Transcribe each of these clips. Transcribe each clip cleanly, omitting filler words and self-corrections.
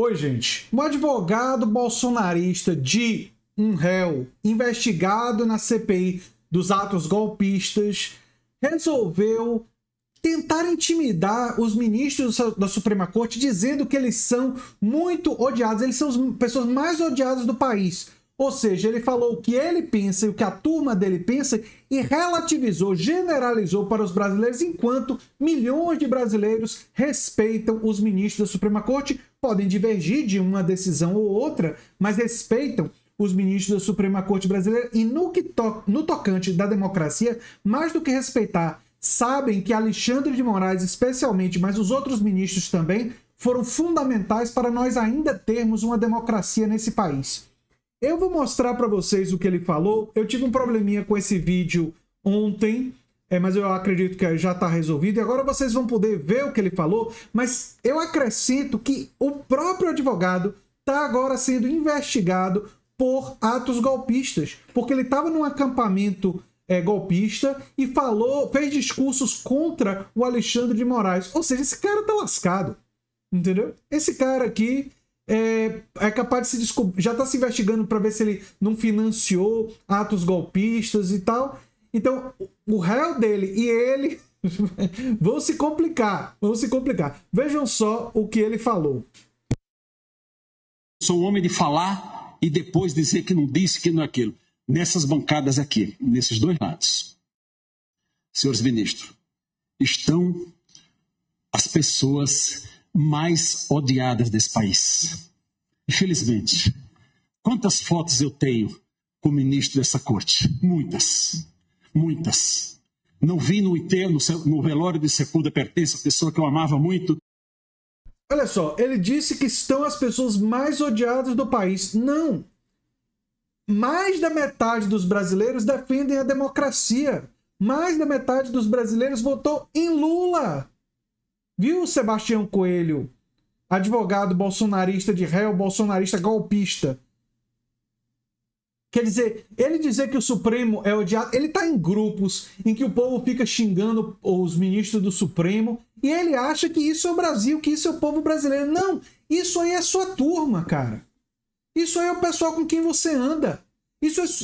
Oi, gente. Um advogado bolsonarista de um réu investigado na CPI dos atos golpistas resolveu tentar intimidar os ministros da Suprema Corte, dizendo que eles são muito odiados, eles são as pessoas mais odiadas do país. Ou seja, ele falou o que ele pensa e o que a turma dele pensa e relativizou, generalizou para os brasileiros, enquanto milhões de brasileiros respeitam os ministros da Suprema Corte, podem divergir de uma decisão ou outra, mas respeitam os ministros da Suprema Corte brasileira e no tocante da democracia, mais do que respeitar, sabem que Alexandre de Moraes, especialmente, mas os outros ministros também, foram fundamentais para nós ainda termos uma democracia nesse país. Eu vou mostrar para vocês o que ele falou. Eu tive um probleminha com esse vídeo ontem, mas eu acredito que já está resolvido. E agora vocês vão poder ver o que ele falou. Mas eu acrescento que o próprio advogado está agora sendo investigado por atos golpistas. Porque ele estava num acampamento golpista e fez discursos contra o Alexandre de Moraes. Ou seja, esse cara tá lascado. Entendeu? Esse cara aqui é capaz de se descobrir, já está se investigando para ver se ele não financiou atos golpistas e tal. Então, o réu dele e ele vão se complicar. Vejam só o que ele falou. Sou um homem de falar e depois dizer que não disse, que não é aquilo. Nessas bancadas aqui, nesses dois lados, senhores ministros, estão as pessoas mais odiadas desse país. Infelizmente, quantas fotos eu tenho com o ministro dessa corte? Muitas. Não vi no enterro, no velório de Sepúlveda Pertence, a pessoa que eu amava muito. Olha só, ele disse que estão as pessoas mais odiadas do país. Não. Mais da metade dos brasileiros defendem a democracia. Mais da metade dos brasileiros votou em Lula. Viu, Sebastião Coelho, advogado bolsonarista de réu, bolsonarista golpista? Quer dizer, ele dizer que o Supremo é odiado, ele está em grupos em que o povo fica xingando os ministros do Supremo e ele acha que isso é o Brasil, que isso é o povo brasileiro. Não, isso aí é sua turma, cara. Isso aí é o pessoal com quem você anda.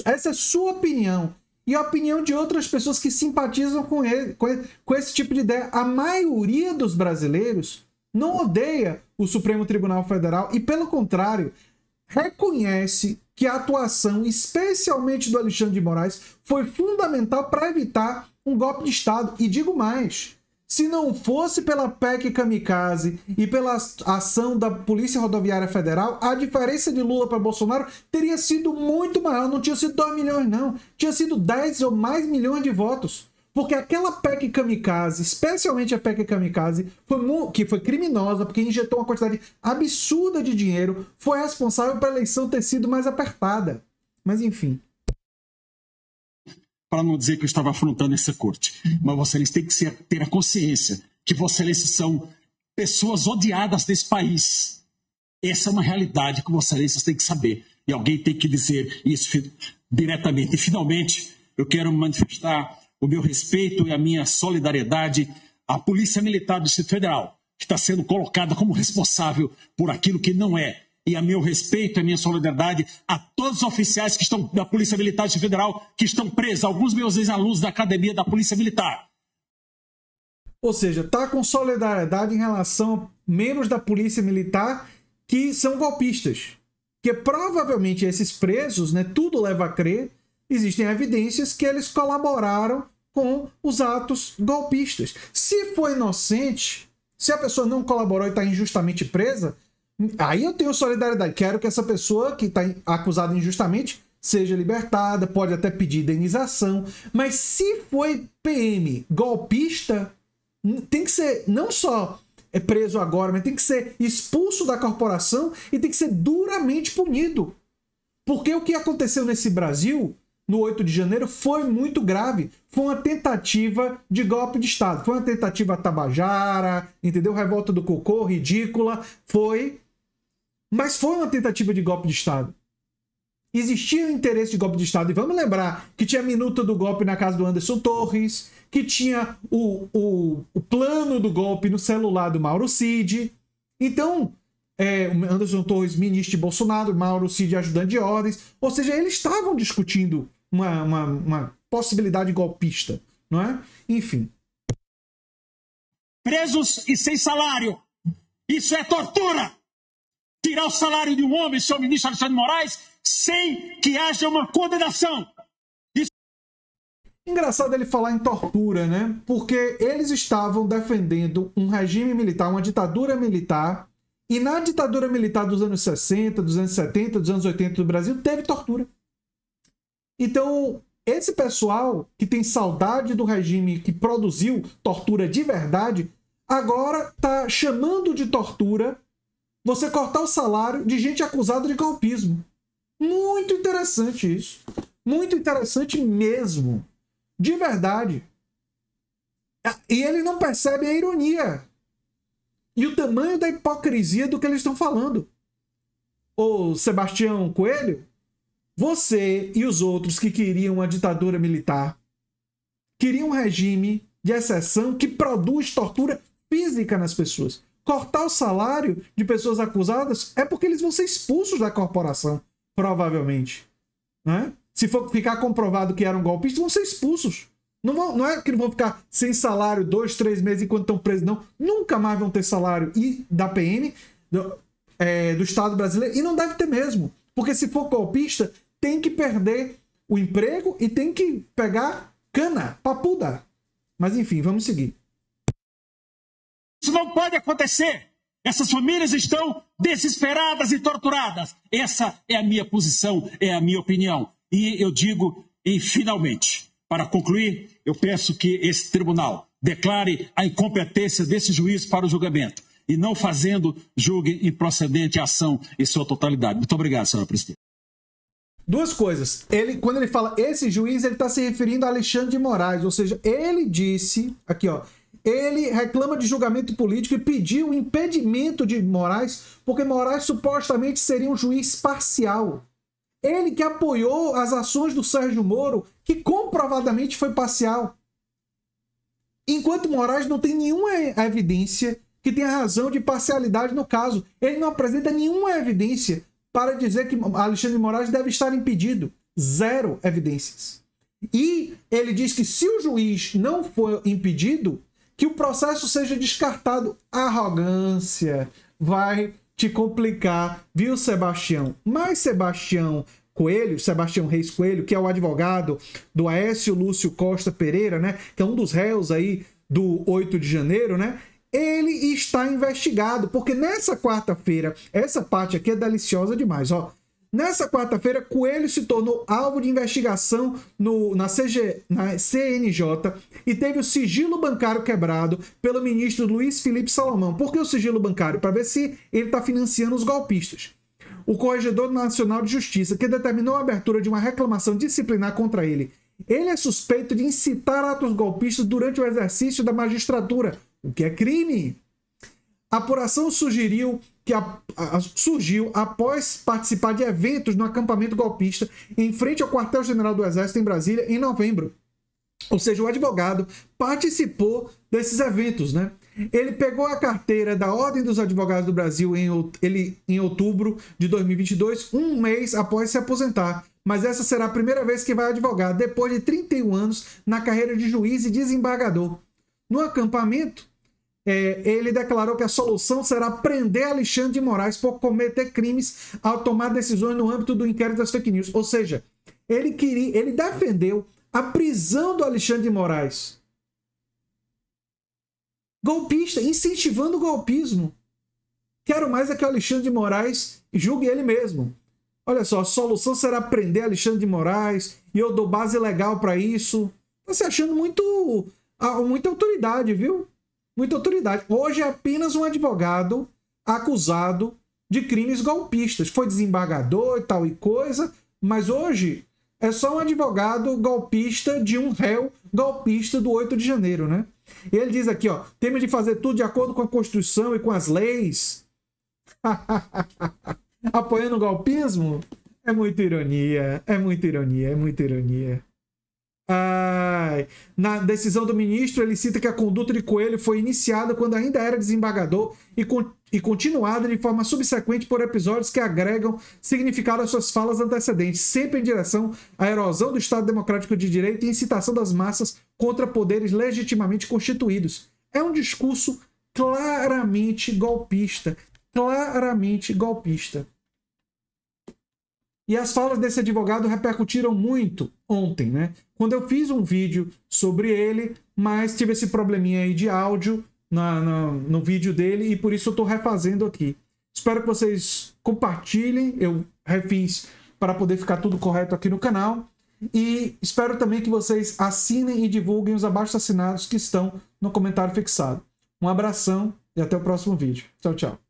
Essa é a sua opinião. E a opinião de outras pessoas que simpatizam com esse tipo de ideia. A maioria dos brasileiros não odeia o Supremo Tribunal Federal e, pelo contrário, reconhece que a atuação, especialmente do Alexandre de Moraes, foi fundamental para evitar um golpe de Estado. E digo mais, se não fosse pela PEC Kamikaze e pela ação da Polícia Rodoviária Federal, a diferença de Lula para Bolsonaro teria sido muito maior. Não tinha sido 2 milhões, não. Tinha sido 10 ou mais milhões de votos. Porque aquela PEC Kamikaze, especialmente a PEC Kamikaze, que foi criminosa, porque injetou uma quantidade absurda de dinheiro, foi responsável pela eleição ter sido mais apertada. Mas, enfim. Para não dizer que eu estava afrontando essa corte. Mas Vossa Excelência tem que ter a consciência que Vossa Excelência são pessoas odiadas desse país. Essa é uma realidade que Vossa Excelência tem que saber. E alguém tem que dizer isso diretamente. E, finalmente, eu quero manifestar o meu respeito e a minha solidariedade à Polícia Militar do Distrito Federal, que está sendo colocada como responsável por aquilo que não é. E a meu respeito e a minha solidariedade a todos os oficiais que estão da Polícia Militar Federal, que estão presos, alguns meus ex-alunos da Academia da Polícia Militar. Ou seja, está com solidariedade em relação a membros da Polícia Militar que são golpistas. Que provavelmente esses presos, né, tudo leva a crer, existem evidências que eles colaboraram com os atos golpistas. Se for inocente, se a pessoa não colaborou e está injustamente presa, aí eu tenho solidariedade. Quero que essa pessoa que está acusada injustamente seja libertada, pode até pedir indenização. Mas se foi PM golpista, tem que ser não só preso agora, mas tem que ser expulso da corporação e tem que ser duramente punido. Porque o que aconteceu nesse Brasil, no 8 de janeiro, foi muito grave. Foi uma tentativa de golpe de Estado. Foi uma tentativa tabajara, entendeu? Revolta do cocô, ridícula. Mas foi uma tentativa de golpe de Estado. Existia o interesse de golpe de Estado. E vamos lembrar que tinha a minuta do golpe na casa do Anderson Torres, que tinha o plano do golpe no celular do Mauro Cid. Então, Anderson Torres, ministro de Bolsonaro, Mauro Cid, ajudante de ordens. Ou seja, eles estavam discutindo uma possibilidade golpista, não é? Enfim. Presos e sem salário. Isso é tortura! Tirar o salário de um homem, seu ministro Alexandre de Moraes, sem que haja uma condenação. Engraçado ele falar em tortura, né? Porque eles estavam defendendo um regime militar, uma ditadura militar, e na ditadura militar dos anos 60, dos anos 70, dos anos 80 do Brasil, teve tortura. Então, esse pessoal que tem saudade do regime que produziu tortura de verdade, agora tá chamando de tortura você cortar o salário de gente acusada de golpismo. Muito interessante isso. Muito interessante mesmo. De verdade. E ele não percebe a ironia e o tamanho da hipocrisia do que eles estão falando. Ô Sebastião Coelho, você e os outros que queriam uma ditadura militar, queriam um regime de exceção que produz tortura física nas pessoas. Cortar o salário de pessoas acusadas é porque eles vão ser expulsos da corporação, provavelmente. Né? Se for ficar comprovado que eram golpistas, vão ser expulsos. Não é que não vão ficar sem salário 2, 3 meses enquanto estão presos, não. Nunca mais vão ter salário da PM, do Estado brasileiro, e não deve ter mesmo. Porque se for golpista, tem que perder o emprego e tem que pegar cana, papuda. Mas enfim, vamos seguir. Isso não pode acontecer. Essas famílias estão desesperadas e torturadas. Essa é a minha posição, é a minha opinião. E eu digo, e finalmente, para concluir, eu peço que esse tribunal declare a incompetência desse juiz para o julgamento e não julgue improcedente a ação em sua totalidade. Muito obrigado, senhora presidente. Duas coisas. Quando ele fala esse juiz, ele está se referindo a Alexandre de Moraes, ou seja, ele disse, aqui ó, ele reclama de julgamento político e pediu o impedimento de Moraes, porque Moraes supostamente seria um juiz parcial. Ele que apoiou as ações do Sérgio Moro, que comprovadamente foi parcial. Enquanto Moraes não tem nenhuma evidência que tenha razão de parcialidade no caso. Ele não apresenta nenhuma evidência para dizer que Alexandre de Moraes deve estar impedido. Zero evidências. E ele diz que se o juiz não for impedido, que o processo seja descartado. Arrogância. Vai te complicar, viu, Sebastião? Mas Sebastião Reis Coelho, que é o advogado do Aécio Lúcio Costa Pereira, né? Que é um dos réus aí do 8 de janeiro, né? Ele está investigado, porque nessa quarta-feira, essa parte aqui é deliciosa demais, ó. Nessa quarta-feira, Coelho se tornou alvo de investigação na CNJ e teve o sigilo bancário quebrado pelo ministro Luiz Felipe Salomão. Por que o sigilo bancário? Para ver se ele está financiando os golpistas. O Corregedor Nacional de Justiça, que determinou a abertura de uma reclamação disciplinar contra ele. Ele é suspeito de incitar atos golpistas durante o exercício da magistratura, o que é crime. A apuração surgiu após participar de eventos no acampamento golpista em frente ao quartel-general do Exército em Brasília em novembro. Ou seja, o advogado participou desses eventos, né? Ele pegou a carteira da Ordem dos Advogados do Brasil em outubro de 2022, um mês após se aposentar. Mas essa será a primeira vez que vai advogar, depois de 31 anos na carreira de juiz e desembargador. No acampamento, ele declarou que a solução será prender Alexandre de Moraes por cometer crimes ao tomar decisões no âmbito do inquérito das fake news. Ou seja, ele defendeu a prisão do Alexandre de Moraes. Golpista, incentivando o golpismo. Quero mais é que o Alexandre de Moraes julgue ele mesmo. Olha só, a solução será prender Alexandre de Moraes e eu dou base legal para isso. Tá se achando muita autoridade, viu? Muita autoridade. Hoje é apenas um advogado acusado de crimes golpistas. Foi desembargador e tal e coisa, mas hoje é só um advogado golpista de um réu golpista do 8 de janeiro, né? E ele diz aqui, ó, temos de fazer tudo de acordo com a Constituição e com as leis. Apoiando o golpismo? É muita ironia, é muita ironia, é muita ironia. Na decisão do ministro, ele cita que a conduta de Coelho foi iniciada quando ainda era desembargador e continuada de forma subsequente por episódios que agregam significado às suas falas antecedentes, sempre em direção à erosão do Estado Democrático de Direito e incitação das massas contra poderes legitimamente constituídos. É um discurso claramente golpista. Claramente golpista. E as falas desse advogado repercutiram muito ontem, né? Quando eu fiz um vídeo sobre ele, mas tive esse probleminha aí de áudio no vídeo dele e por isso eu estou refazendo aqui. Espero que vocês compartilhem, eu refiz para poder ficar tudo correto aqui no canal. E espero também que vocês assinem e divulguem os abaixo-assinados que estão no comentário fixado. Um abração e até o próximo vídeo. Tchau, tchau.